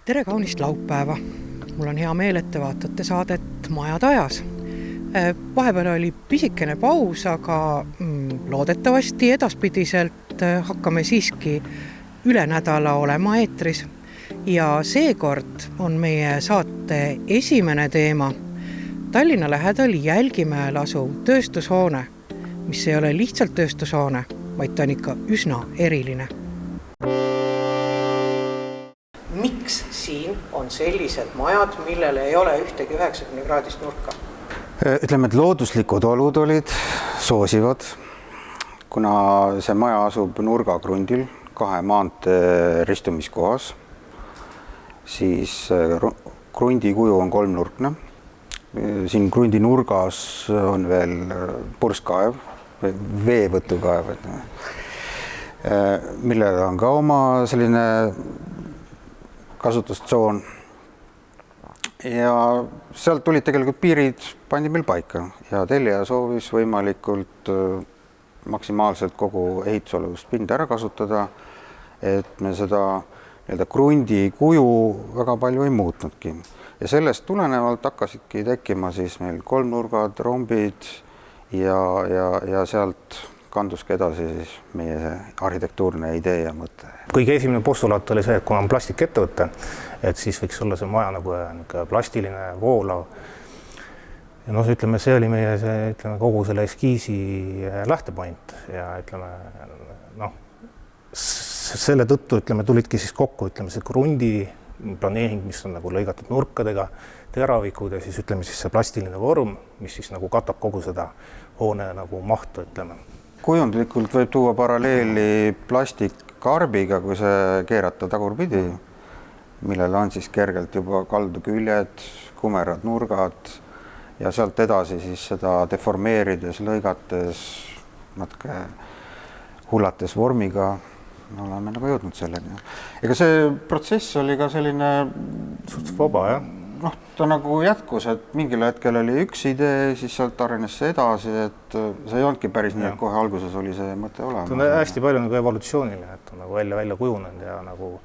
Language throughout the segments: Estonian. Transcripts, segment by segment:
Tere kaunist laupäeva! Mul on hea meel, et te vaatate saadet Majad ajas. Vahepeal oli pisikene paus, aga loodetavasti edaspidiselt hakkame siiski üle nädala olema eetris. Ja seekord on meie saate esimene teema Tallinna lähedal Jälgimäel asuv tööstushoone, mis ei ole lihtsalt tööstushoone, vaid ta on ikka üsna eriline. Miks siin on sellised majad, millele ei ole ühtegi 90-kraadist nurka? Ütleme, et looduslikud olud olid soosivad, kuna see maja asub nurgakrundil 2 maantee ristumiskohas, siis krundi kuju on 3-nurkne. Siin krundi nurgas on veel purskkaev, veevõtukaev, millel on ka oma selline kasutustsoon. Ja sealt tulid tegelikult piirid, pandi meil paika ja tellija soovis võimalikult maksimaalselt kogu ehitusolevust pinda ära kasutada, et me seda krundi kuju väga palju ei muutnudki. Ja sellest tulenevalt hakkasidki tekkima siis meil 3-nurgad, rombid ja sealt kanduski edasi siis meie arhitektuurne idee ja mõte. Kõige esimene postulaat oli see, et kuna on plastikettevõte, et siis võiks olla see maja nagu plastiline, voolav. Ja ütleme, see oli meie kogu selle eskiisi lähtepoint ja selle tõttu tulidki siis kokku see krundi planeering, mis on nagu lõigatud nurkadega, teravikud ja siis see plastiline vorm, mis siis nagu katab kogu seda hoone nagu mahtu, Kujundlikult võib tuua paralleeli plastikkarbiga, kui see keerata tagurpidi, millel on siis kergelt juba kaldu küljed, kumerad nurgad ja sealt edasi siis seda deformeerides, lõigates, natuke hullates vormiga oleme nagu jõudnud selleni. Ega see protsess oli ka selline suhteliselt vaba, jah? Ta nagu jätkus, et mingil hetkel oli üks idee, siis sealt arenes see edasi, et see ei olnudki päris nii, et kohe alguses oli see mõte olemas. Ta on hästi palju nagu evolutsiooniline, et on nagu välja kujunenud ja nagu,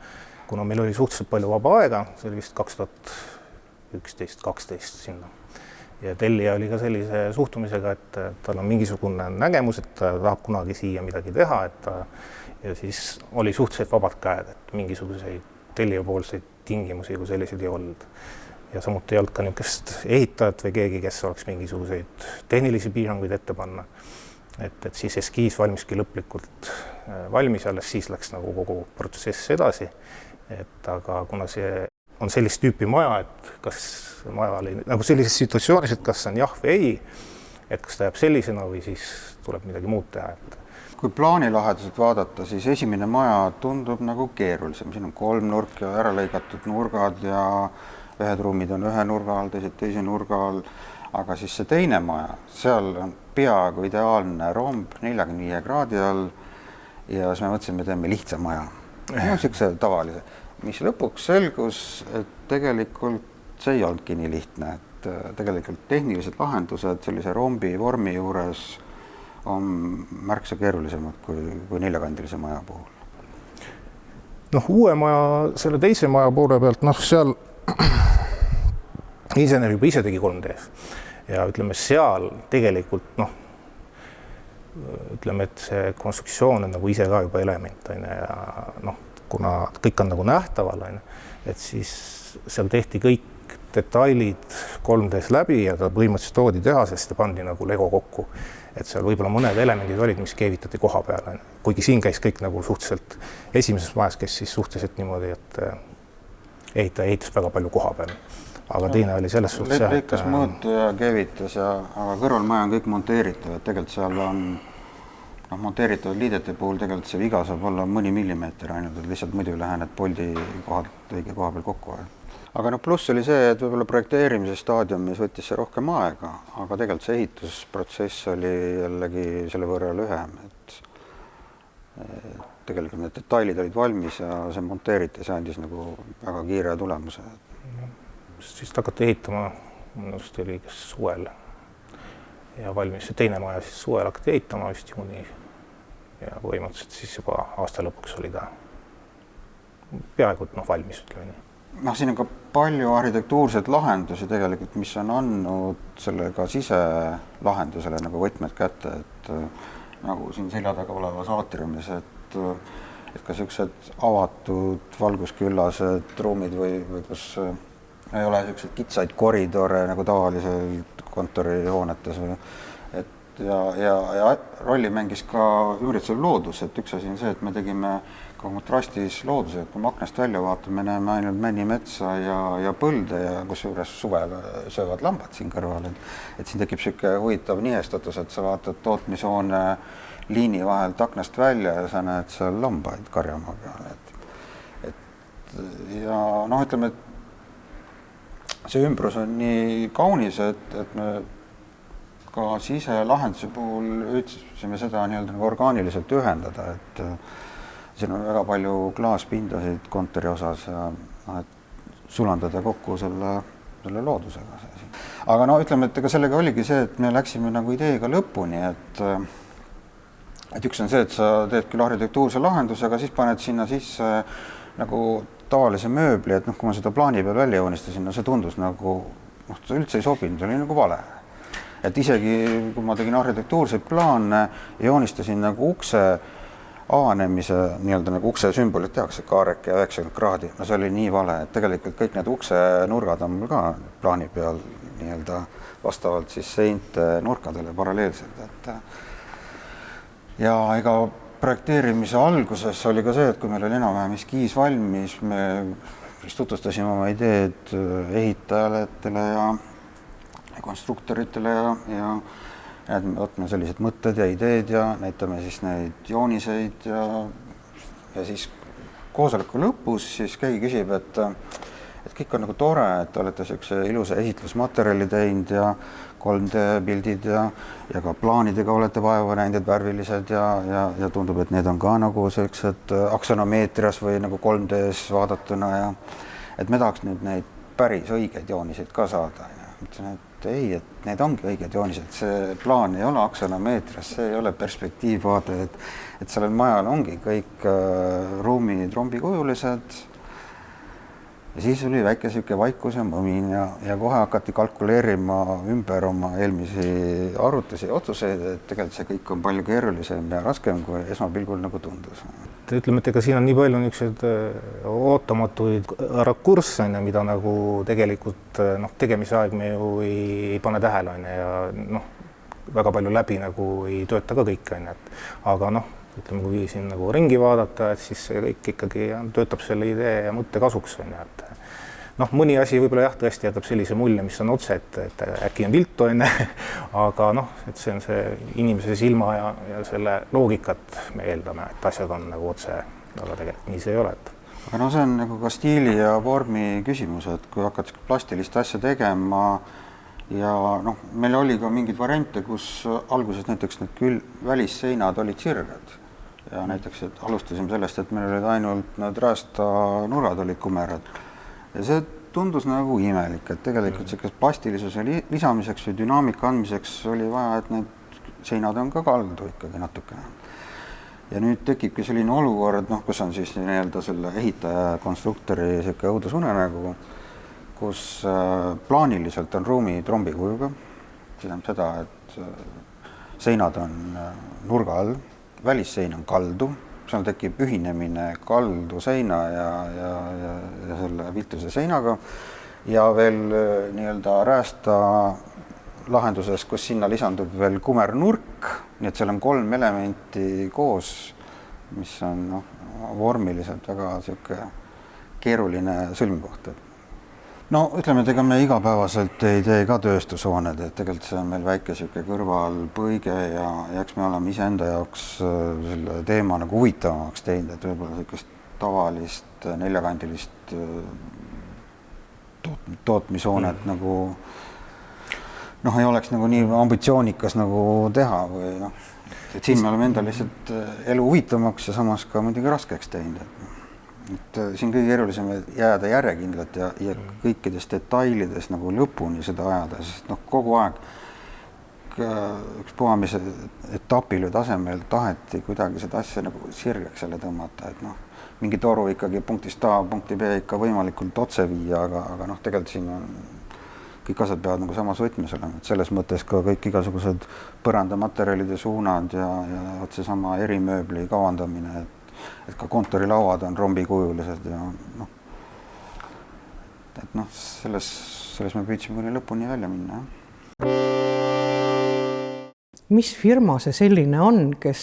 kuna meil oli suhteliselt palju vaba aega, see oli vist 2011-2012 sinna. Ja tellija oli ka sellise suhtumisega, et tal on mingisugune nägemus, et ta tahab kunagi siia midagi teha, ja siis oli suhteliselt vabad käed, et mingisuguseid tellijapoolseid tingimusi kui selliseid ei olnud. Ja samuti ei olnud ka niisugust ehitajat või keegi, kes oleks mingisuguseid tehnilisi piiranguid ette panna. Et siis eskiis valmiski lõplikult valmis, alles siis läks nagu kogu protsess edasi. Aga kuna see on sellist tüüpi maja, et kas maja oli nagu sellises situatsioonis, et kas on jah või ei, et kas ta jääb sellisena või siis tuleb midagi muud teha. Kui plaanilaheduselt vaadata, siis esimene maja tundub nagu keerulisem. Siin on 3 nurk ja ära lõigatud nurgad ja ühed ruumid on 1 nurga all, teise nurga all, aga siis see teine maja, seal on peaaegu ideaalne romb 45 kraadi all ja siis me mõtlesime, teeme lihtsa maja. Niisuguse tavalise, mis lõpuks selgus, et tegelikult see ei olnudki nii lihtne, et tegelikult tehnilised lahendused sellise rombi vormi juures on märksa keerulisemad kui 4-kandilise maja puhul. Uue maja, selle teise maja poole pealt, seal insener juba ise tegi 3D-s ja seal tegelikult, et see konstruktsioon on nagu ise ka juba element, ja kuna kõik on nagu nähtaval, et siis seal tehti kõik detailid 3D-s läbi ja ta põhimõtteliselt toodi tehasest ja pandi nagu Lego kokku. Et seal võib-olla mõned elemendid olid, mis keevitati koha peale. Kuigi siin käis kõik nagu suhteliselt esimeses majas, kes siis suhteliselt niimoodi, et ehitaja ehitas väga palju koha peale. Aga teine oli selles suhtes, lõikas mõõtu ja keevitas, aga kõrvalmaja on kõik monteeritav, et tegelikult seal on monteeritavad liidete puhul tegelikult see viga saab olla mõni millimeeter ainult, et lihtsalt muidu ei lähe need poldi kohalt õige koha peal kokku. Aga pluss oli see, et võib-olla projekteerimise staadiumis võttis see rohkem aega, aga tegelikult see ehitusprotsess oli jällegi selle võrra lühem, et tegelikult need detailid olid valmis ja see monteeriti, see andis nagu väga kiire tulemuse. Siis hakati ehitama, minust oli kes suvel ja valmis see teine maja, siis suvel hakati ehitama vist juuni ja põhimõtteliselt siis juba aasta lõpuks oli ta peaaegu valmis, ütleme nii. noh, siin on ka palju arhitektuurseid lahendusi tegelikult, mis on andnud sellega siselahendusele nagu võtmed kätte, et nagu siin selja taga olevas aatriumis, et ka niisugused avatud valgusküllased ruumid või kus ei ole niisuguseid kitsaid koridore nagu tavaliselt kontorihoonetes või ja rolli mängis ka ümbritsev loodus, et üks asi on see, et me tegime ka kontrastis loodusega, kui me aknast välja vaatame, näeme ainult männimetsa ja põlde ja kusjuures suvel söövad lambad siin kõrval, et siin tekib niisugune huvitav nihestatus, et sa vaatad tootmishoone liini vahelt aknast välja ja sa näed seal lambaid karjamaa peal, et ja noh, ütleme, et see ümbrus on nii kaunis, et me ka siselahenduse puhul ütlesime seda nii-öelda nagu orgaaniliselt ühendada, et siin on väga palju klaaspindasid kontori osas ja et sulandada kokku selle loodusega. Aga no ütleme, et ega sellega oligi see, et me läksime nagu ideega lõpuni, et üks on see, et sa teed küll arhitektuurse lahenduse, aga siis paned sinna sisse nagu tavalise mööbli, et noh, kui ma seda plaani peal välja joonistasin, no see tundus nagu, see üldse ei sobinud, see oli nagu vale. Et isegi kui ma tegin arhitektuurseid plaane ja joonistasin nagu ukse avanemise, nii-öelda nagu ukse sümbolit tehakse, kaarek ja 90 kraadi, no see oli nii vale, et tegelikult kõik need ukse nurgad on mul ka plaani peal nii-öelda vastavalt siis seinte nurkadele paralleelselt, et ja ega projekteerimise alguses oli ka see, et kui meil oli enam-vähem eskiis valmis, me siis tutvustasime oma ideed ehitajatele ja konstruktoritele ja võtame sellised mõtted ja ideed ja näitame siis neid jooniseid ja siis koosoleku lõpus siis keegi küsib, et kõik on nagu tore, et olete niisuguse ilusa esitlusmaterjali teinud ja 3D pildid ja ka plaanidega olete vaeva näinud, et värvilised ja tundub, et need on ka nagu sellised aksanomeetrias või nagu 3D-s vaadatuna ja et me tahaks nüüd neid päris õigeid jooniseid ka saada. Mõtlesin, et ei, et need ongi õiged joonised, see plaan ei ole aksanomeetrias, see ei ole perspektiivvaade, et sellel majal ongi kõik ruumid rombikujulised. Ja siis oli väike siuke vaikus ja mõmin ja kohe hakati kalkuleerima ümber oma eelmisi arvutusi ja otsuseid, et tegelikult see kõik on palju keerulisem ja raskem, kui esmapilgul nagu tundus. Ütleme, et ega siin on nii palju niisuguseid ootamatuid rakursse, mida nagu tegelikult tegemise aeg me ju ei pane tähele ja väga palju läbi nagu ei tööta ka kõik, aga ütleme, kui siin nagu ringi vaadata, et siis see kõik ikkagi töötab selle idee ja mõtte kasuks. Mõni asi võib-olla jah, tõesti jätab sellise mulje, mis on otse, et äkki on viltu, aga et see on see inimese silma ja selle loogikat me eeldame, et asjad on nagu otse, aga tegelikult nii see ei ole. Aga see on nagu ka stiili ja vormi küsimus, et kui hakkad plastilist asja tegema ja meil oli ka mingeid variante, kus alguses näiteks need välisseinad olid sirged. Ja näiteks, et alustasime sellest, et meil olid ainult need räästanurgad olid kumerad. Ja see tundus nagu imelik, et tegelikult sellise plastilisuse lisamiseks või dünaamika andmiseks oli vaja, et need seinad on ka kaldu ikkagi natukene. Ja nüüd tekibki selline olukord, kus on siis nii-öelda selle ehitaja konstruktori õudusunenägu, kus plaaniliselt on ruumi trombikujuga. See tähendab seda, et seinad on nurga all. Välissein on kaldu, seal tekib ühinemine kaldu seina ja selle viltuse seinaga ja veel nii-öelda räästa lahenduses, kus sinna lisandub veel kumernurk, nii et seal on 3 elementi koos, mis on vormiliselt väga keeruline sõlmkoht. Ütleme, et ega me igapäevaselt ei tee ka tööstushooned, et tegelikult see on meil väike kõrvalpõige ja eks me oleme iseenda jaoks selle teema nagu huvitavamaks teinud, et võib-olla sellist tavalist neljakandilist tootmishoonet nagu ei oleks nagu nii ambitsioonikas nagu teha või et siin me oleme enda lihtsalt elu huvitavamaks ja samas ka muidugi raskeks teinud. Et siin kõige keerulisem jääda järjekindlalt ja kõikides detailides nagu lõpuni seda ajada, sest kogu aeg puhamise etapil või tasemel taheti kuidagi seda asja nagu sirgeks jälle tõmmata, et noh, mingi toru ikkagi punktist A punkti B ikka võimalikult otse viia, aga noh, tegelikult siin on kõik asjad peavad nagu samas võtmes olema, et selles mõttes ka kõik igasugused põrandamaterjalide suunad ja vot seesama erimööbli kavandamine, et ka kontorilauad on rombikujulised ja noh, et noh, selles me püüdsime kuni lõpuni välja minna. Mis firma see selline on, kes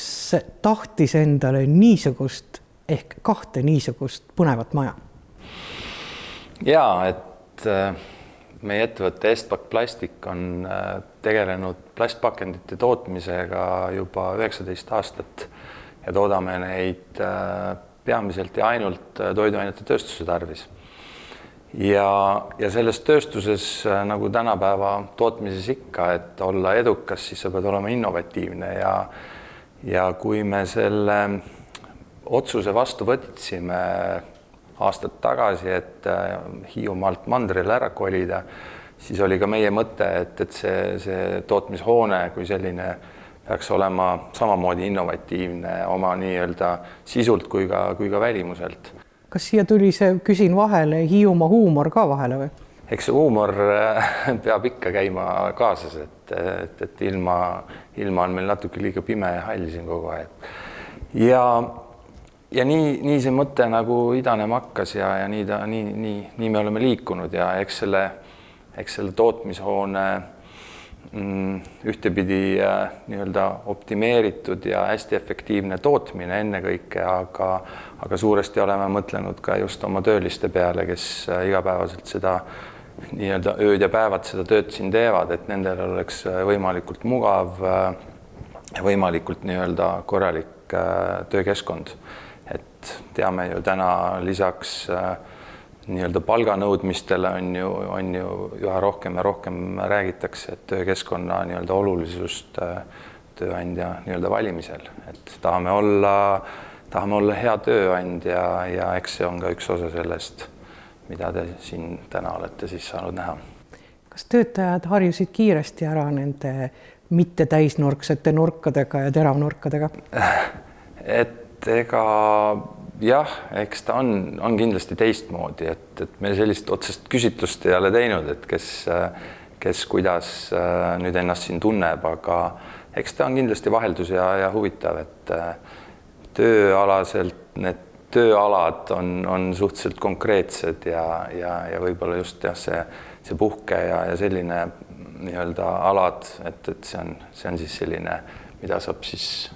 tahtis endale niisugust ehk kahte niisugust põnevat maja? Jaa, et meie ettevõtte Estpak Plastik on tegelenud plastpakendite tootmisega juba 19 aastat ja toodame neid peamiselt ja ainult toiduainete tööstuse tarvis. Ja selles tööstuses, nagu tänapäeva tootmises ikka, et olla edukas, siis sa pead olema innovatiivne ja kui me selle otsuse vastu võtsime aastad tagasi, et Hiiumaalt mandrile ära kolida, siis oli ka meie mõte, et see tootmishoone kui selline peaks olema samamoodi innovatiivne oma nii-öelda sisult kui ka välimuselt. Kas siia tuli see, küsin vahele, Hiiumaa huumor ka vahele või? Eks see huumor peab ikka käima kaasas, et ilma on meil natuke liiga pime ja hall siin kogu aeg. Ja nii see mõte nagu idanema hakkas ja nii me oleme liikunud ja eks selle tootmishoone ühtepidi nii-öelda optimeeritud ja hästi efektiivne tootmine ennekõike, aga suuresti oleme mõtlenud ka just oma tööliste peale, kes igapäevaselt seda nii-öelda ööd ja päevad seda tööd siin teevad, et nendel oleks võimalikult mugav ja võimalikult nii-öelda korralik töökeskkond. Et teame ju täna lisaks nii-öelda palganõudmistele on ju üha rohkem ja rohkem räägitakse, et töökeskkonna nii-öelda olulisust tööandja nii-öelda valimisel, et tahame olla hea tööandja ja eks see on ka üks osa sellest, mida te siin täna olete siis saanud näha. Kas töötajad harjusid kiiresti ära nende mitte täisnurksete nurkadega ja teravnurkadega? Et ega jah, eks ta on kindlasti teistmoodi, et me sellist otsest küsitlust ei ole teinud, et kes kuidas nüüd ennast siin tunneb, aga eks ta on kindlasti vaheldus ja huvitav, et tööalaselt need tööalad on suhteliselt konkreetsed ja võib-olla just see puhke ja selline nii-öelda alad, et see on siis selline, mida saab siis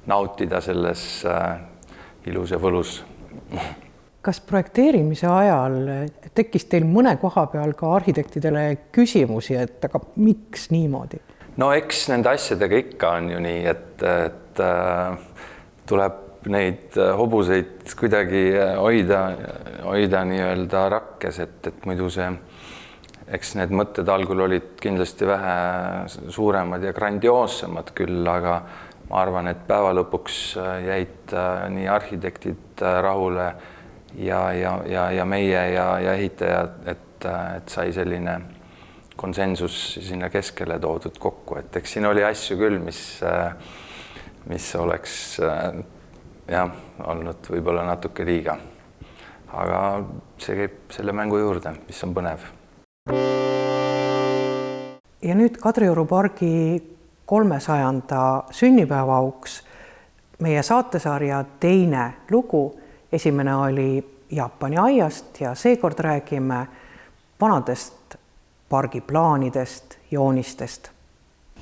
nautida selles ilus ja võlus. Kas projekteerimise ajal tekkis teil mõne koha peal ka arhitektidele küsimusi, et aga miks niimoodi? No eks nende asjadega ikka on ju nii, et tuleb neid hobuseid kuidagi hoida nii-öelda rakkes, et muidu eks need mõtted algul olid kindlasti vähe suuremad ja grandioossemad küll, aga ma arvan, et päeva lõpuks jäid nii arhitektid rahule ja meie ja ehitajad, et sai selline konsensus sinna keskele toodud kokku, et eks siin oli asju küll, mis oleks olnud võib-olla natuke liiga. Aga see käib selle mängu juurde, mis on põnev. Ja nüüd Kadrioru pargi 300. sünnipäevaauks meie saatesarja teine lugu. Esimene oli Jaapani aiast ja seekord räägime vanadest pargiplaanidest, joonistest.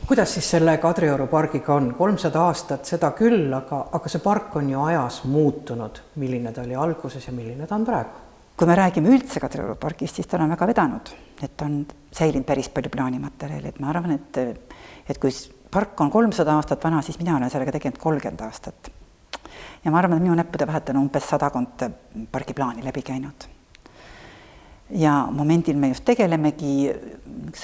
Kuidas siis selle Kadrioru pargiga on? 300 aastat seda küll, aga see park on ju ajas muutunud. Milline ta oli alguses ja milline ta on praegu? Kui me räägime üldse Kadrioru pargist, siis ta on väga vedanud, et on säilinud päris palju plaanimaterjali. Et ma arvan, et kui park on 300 aastat vana, siis mina olen sellega tegelenud 30 aastat. Ja ma arvan, et minu näppude vahet on umbes 100 pargiplaani läbi käinud. Ja momendil me just tegelemegi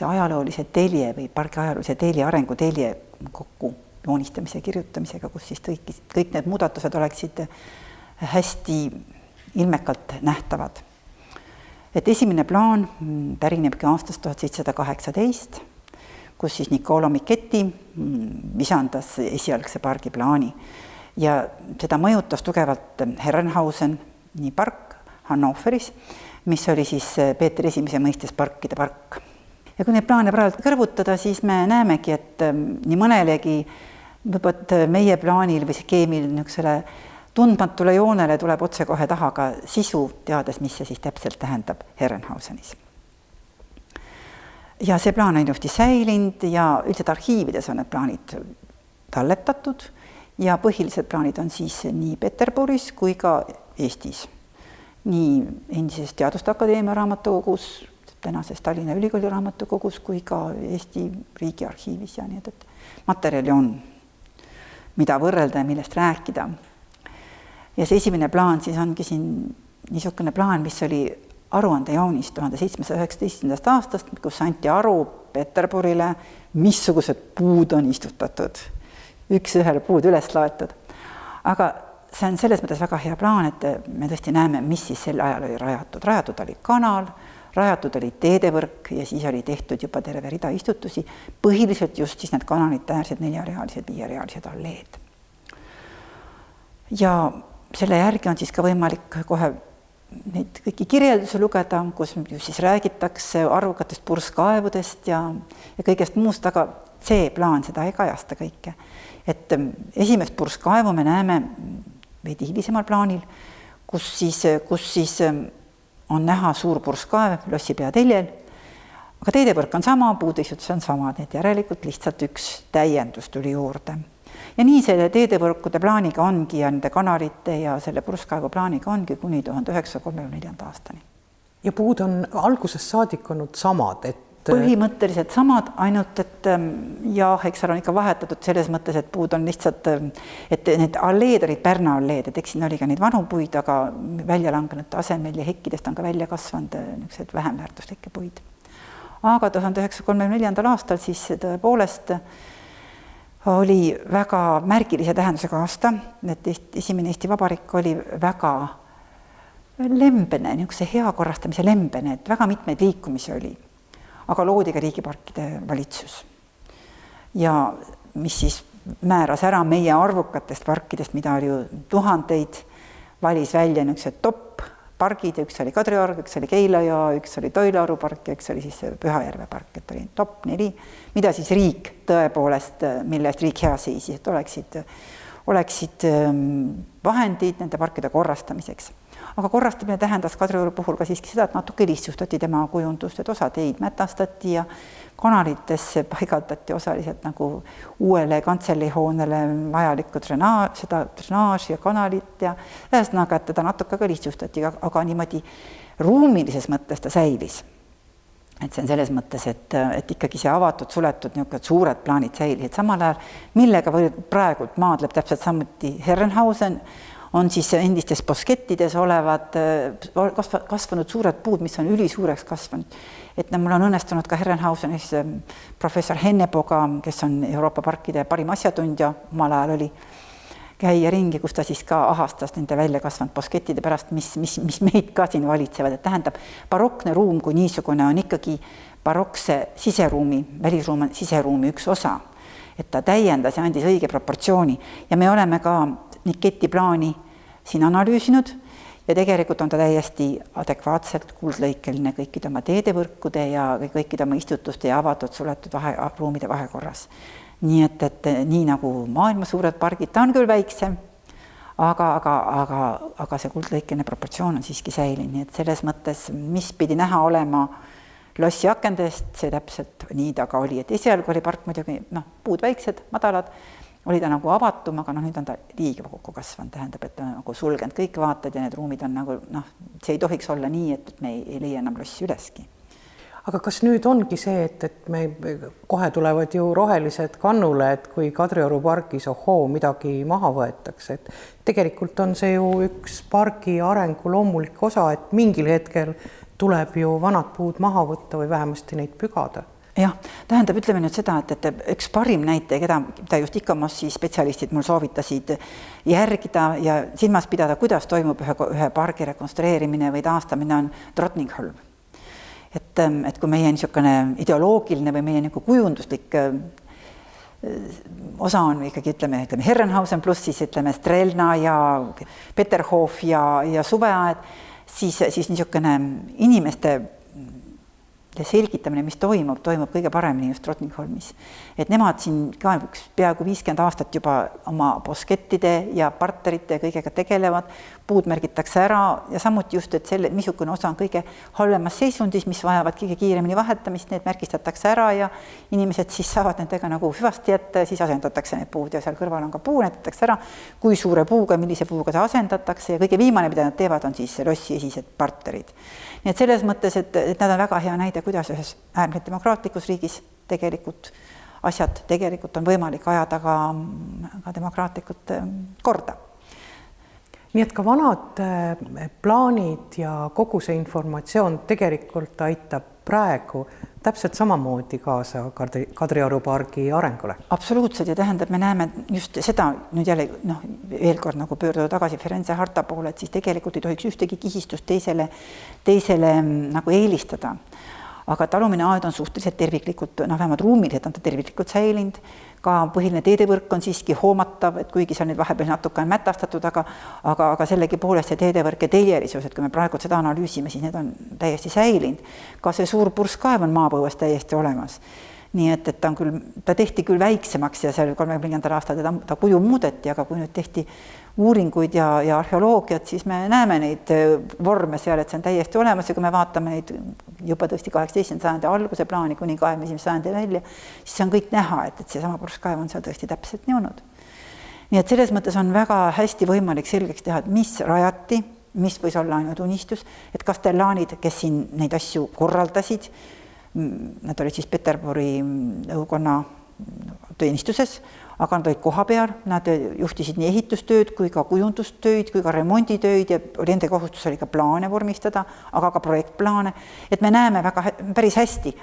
ajaloolise telje või pargi ajaloolise telje, arengutelje kokku joonistamise ja kirjutamisega, kus siis kõik need muudatused oleksid hästi ilmekalt nähtavad. Et esimene plaan pärinebki aastast 1718, kus siis Niccolo Michetti visandas esialgse pargi plaani. Ja seda mõjutas tugevalt Herrenhausen, nii park Hannoveris, mis oli siis Peeter I mõistes parkide park. Ja kui neid plaane praegu kõrvutada, siis me näemegi, et nii mõnelegi võib-olla meie plaanil või skeemil niisugusele tundmatule joonele tuleb otse kohe taha ka sisu, teades, mis see siis täpselt tähendab Herrenhausenis. Ja see plaan on ilusti säilinud ja üldiselt arhiivides on need plaanid talletatud ja põhilised plaanid on siis nii Peterburis kui ka Eestis. Nii endises Teaduste Akadeemia raamatukogus, tänases Tallinna Ülikooli raamatukogus kui ka Eesti Riigiarhiivis ja nii, et materjali on, mida võrrelda ja millest rääkida. Ja see esimene plaan siis ongi siin niisugune plaan, mis oli aruandejoonis 1719. aastast, kus anti aru Peterburile, missugused puud on istutatud. Üks ühele puud üles laetud. Aga see on selles mõttes väga hea plaan, et me tõesti näeme, mis siis sel ajal oli rajatud. Rajatud oli kanal, rajatud oli teedevõrk ja siis oli tehtud juba terve rida istutusi. Põhiliselt just siis need kanalite äärsed 4-realised, 5-realised alleed. Ja selle järgi on siis ka võimalik kohe neid kõiki kirjeldusi lugeda, kus siis räägitakse arvukatest purskkaevudest ja kõigest muust, aga see plaan seda ei kajasta kõike. Et esimest purskkaevu me näeme veidi hilisemal plaanil, kus siis on näha suur purskkaev Lossipea teljel, aga teedevõrk on sama, puudistutus on sama, et järelikult lihtsalt üks täiendus tuli juurde. Ja nii selle teedevõrkude plaaniga ongi ja nende kanalite ja selle purskkaevu plaaniga ongi kuni 1934. aastani. Ja puud on algusest saadik olnud samad, et põhimõtteliselt samad, ainult et jah, eks on ikka vahetatud selles mõttes, et puud on lihtsalt, et need alleed olid Pärna alleed, et eks siin oli ka neid vanu puid, aga välja langenud asemel ja hekkidest on ka välja kasvanud niisugused vähem väärtuslikke puid. Aga 1934. aastal siis tõepoolest oli väga märgilise tähendusega aasta, et esimene Eesti Vabariik oli väga lembene, niisuguse hea korrastamise lembene, et väga mitmeid liikumisi oli. Aga loodi ka riigiparkide valitsus. Ja mis siis määras ära meie arvukatest parkidest, mida oli ju tuhandeid, valis välja niisugused top pargid, üks oli Kadriorg, üks oli Keila, üks oli Toilaru park ja üks oli siis Pühajärve park, et oli top 4, mida siis riik tõepoolest, mille eest riik hea seisis, et oleksid vahendid nende parkide korrastamiseks. Aga korrastamine tähendas Kadrioru puhul ka siiski seda, et natuke lihtsustati tema kujundust, et osa teid mätastati ja kanalitesse paigaldati osaliselt nagu uuele kantselihoonele vajalikku drenaaži ja kanalit ja ühesõnaga, et teda natuke ka lihtsustati, aga niimoodi ruumilises mõttes ta säilis. Et see on selles mõttes, et ikkagi see avatud, suletud niisugused suured plaanid säilisid samal ajal, millega praegult maadleb täpselt samuti Herrenhausen, on siis endistes boskettides olevad kasvanud suured puud, mis on ülisuureks kasvanud. Et mul on õnnestunud ka Herrenhausenis professor Hennepoga, kes on Euroopa parkide parim asjatundja, omal ajal oli, käia ringi, kus ta siis ka ahastas nende välja kasvanud boskettide pärast, mis meid ka siin valitsevad. Et tähendab, barokne ruum kui niisugune on ikkagi barokse siseruumi, välisruum on siseruumi üks osa. Et ta täiendas ja andis õige proportsiooni ja me oleme ka Michetti plaani siin analüüsinud ja tegelikult on ta täiesti adekvaatselt kuldlõikeline kõikide oma teedevõrkude ja kõikide oma istutuste ja avatud suletud ruumide vahekorras. Nii et nii nagu maailma suured pargid, ta on küll väiksem, aga see kuldlõikeline proportsioon on siiski säilinud, nii et selles mõttes, mis pidi näha olema lossi akendest, see täpselt nii taga oli, et esialgu oli park muidugi puud väiksed, madalad, oli ta nagu avatum, aga nüüd on ta liiga kokku kasvanud, tähendab, et ta on nagu sulgenud kõik vaatad ja need ruumid on nagu, see ei tohiks olla nii, et me ei leia enam lossi üleski. Aga kas nüüd ongi see, et me kohe tulevad ju rohelised kannule, et kui Kadrioru pargis midagi maha võetakse, et tegelikult on see ju üks pargi arengu loomulik osa, et mingil hetkel tuleb ju vanad puud maha võtta või vähemasti neid pügada. Jah, tähendab, ütleme nüüd seda, et üks parim näite, keda just ICOMOS spetsialistid mul soovitasid järgida ja silmas pidada, kuidas toimub ühe pargi rekonstrueerimine või taastamine on Drottningholm. et kui meie niisugune ideoloogiline või meie nagu kujunduslik osa on ikkagi, ütleme Herrenhausen pluss siis ütleme Strelna ja Peterhof ja suveaed, siis niisugune inimeste selgitamine, mis toimub kõige paremini just Drottningholmis. Et nemad siin ka peaaegu 50 aastat juba oma boskettide ja partnerite ja kõigega tegelevad, puud märgitakse ära ja samuti just, et missugune osa on kõige halvemas seisundis, mis vajavad kõige kiiremini vahetamist, need märgistatakse ära ja inimesed siis saavad nendega nagu hüvasti jätta ja siis asendatakse need puud ja seal kõrval on ka puu, näitatakse ära, kui suure puuga, millise puuga see asendatakse ja kõige viimane, mida nad teevad, on siis lossi esised partnerid. Nii et selles mõttes, et nad on väga hea näide, kuidas ühes äärmiselt demokraatlikus riigis tegelikult asjad tegelikult on võimalik ajada ka demokraatlikult korda. Nii et ka vanad plaanid ja kogu see informatsioon tegelikult aitab praegu täpselt samamoodi kaasa Kadrioru pargi arengule. Absoluutselt ja tähendab, me näeme just seda nüüd jälle veel kord nagu pöörduda tagasi Firenze harta poole, et siis tegelikult ei tohiks ühtegi kihistust teisele nagu eelistada. Aga talumine aed on suhteliselt terviklikult, vähemalt ruumiliselt on ta terviklikult säilinud. Ka põhiline teedevõrk on siiski hoomatav, et kuigi seal nüüd vahepeal natuke on mätastatud, aga sellegi poolest see teedevõrk ja teljelisus, et kui me praegu seda analüüsime, siis need on täiesti säilinud. Ka see suur purskkaev on maapõues täiesti olemas. Nii et ta tehti küll väiksemaks ja seal 30. aastal ta kuju muudeti, aga kui nüüd tehti uuringuid ja arheoloogiat, siis me näeme neid vorme seal, et see on täiesti olemas ja kui me vaatame neid juba tõesti 18. sajandi alguse plaani kuni 21. sajandi välja, siis see on kõik näha, et see sama purskkaev on seal tõesti täpselt nii olnud. Nii et selles mõttes on väga hästi võimalik selgeks teha, et mis rajati, mis võis olla ainult unistus, et kastellaanid, kes siin neid asju korraldasid, nad olid siis Peterburi õukonna teenistuses, aga nad olid koha peal, nad juhtisid nii ehitustööd kui ka kujundustööd, kui ka remonditööd ja nende kohustus oli ka plaane vormistada, aga ka projektplaane. Et me näeme päris hästi,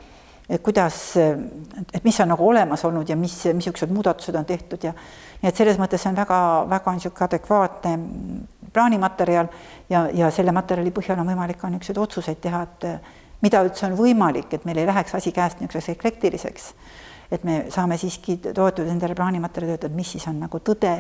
et mis on nagu olemas olnud ja missugused muudatused on tehtud ja et selles mõttes see on väga adekvaatne plaanimaterjal ja selle materjali põhjal on võimalik ka niisuguseid otsuseid teha, et mida üldse on võimalik, et meil ei läheks asi käest niisuguseks eklektiliseks. Et me saame siiski toetuda nendele plaanimaterjali töötada, mis siis on nagu tõde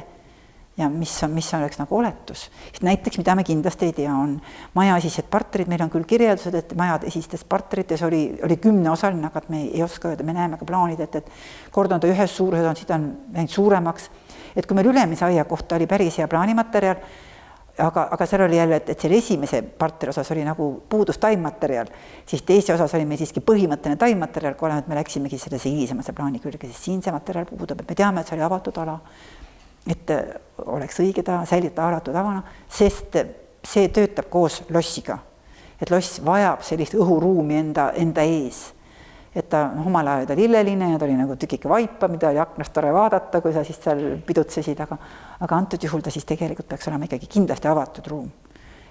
ja mis oleks nagu oletus. Näiteks, mida me kindlasti ei tea, on majaesised partnerid, meil on küll kirjeldused, et majad esistes partnerites oli 10-osaline, aga me ei oska öelda, me näeme ka plaanid, et kord on ta ühes suuruses, on seda läinud suuremaks. Et kui meil Ülemise aia kohta oli päris hea plaanimaterjal, aga seal oli jälle, et selle esimese partneri osas oli nagu puudus taimmaterjal, siis teise osas oli meil siiski põhimõtteline taimmaterjal, kui oleme, et me läksimegi sellesse hilisemasse plaani külge, siis siin see materjal puudub, et me teame, et see oli avatud ala, et oleks õige ta säilitada avatud avana, sest see töötab koos lossiga, et loss vajab sellist õhuruumi enda ees. Et ta omal ajal oli lilleline ja ta oli nagu tükike vaipa, mida oli aknast tore vaadata, kui sa siis seal pidutsesid, aga antud juhul ta siis tegelikult peaks olema ikkagi kindlasti avatud ruum.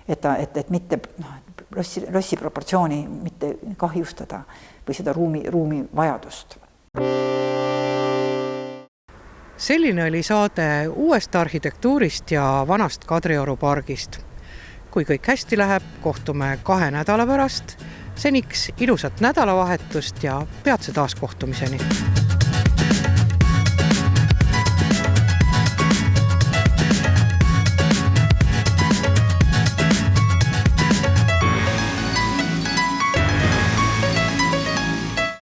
Et mitte lossi proportsiooni mitte kahjustada või seda ruumi vajadust. Selline oli saade uuest arhitektuurist ja vanast Kadrioru pargist. Kui kõik hästi läheb, kohtume 2 nädala pärast. Seniks ilusat nädalavahetust ja peatse taas kohtumiseni.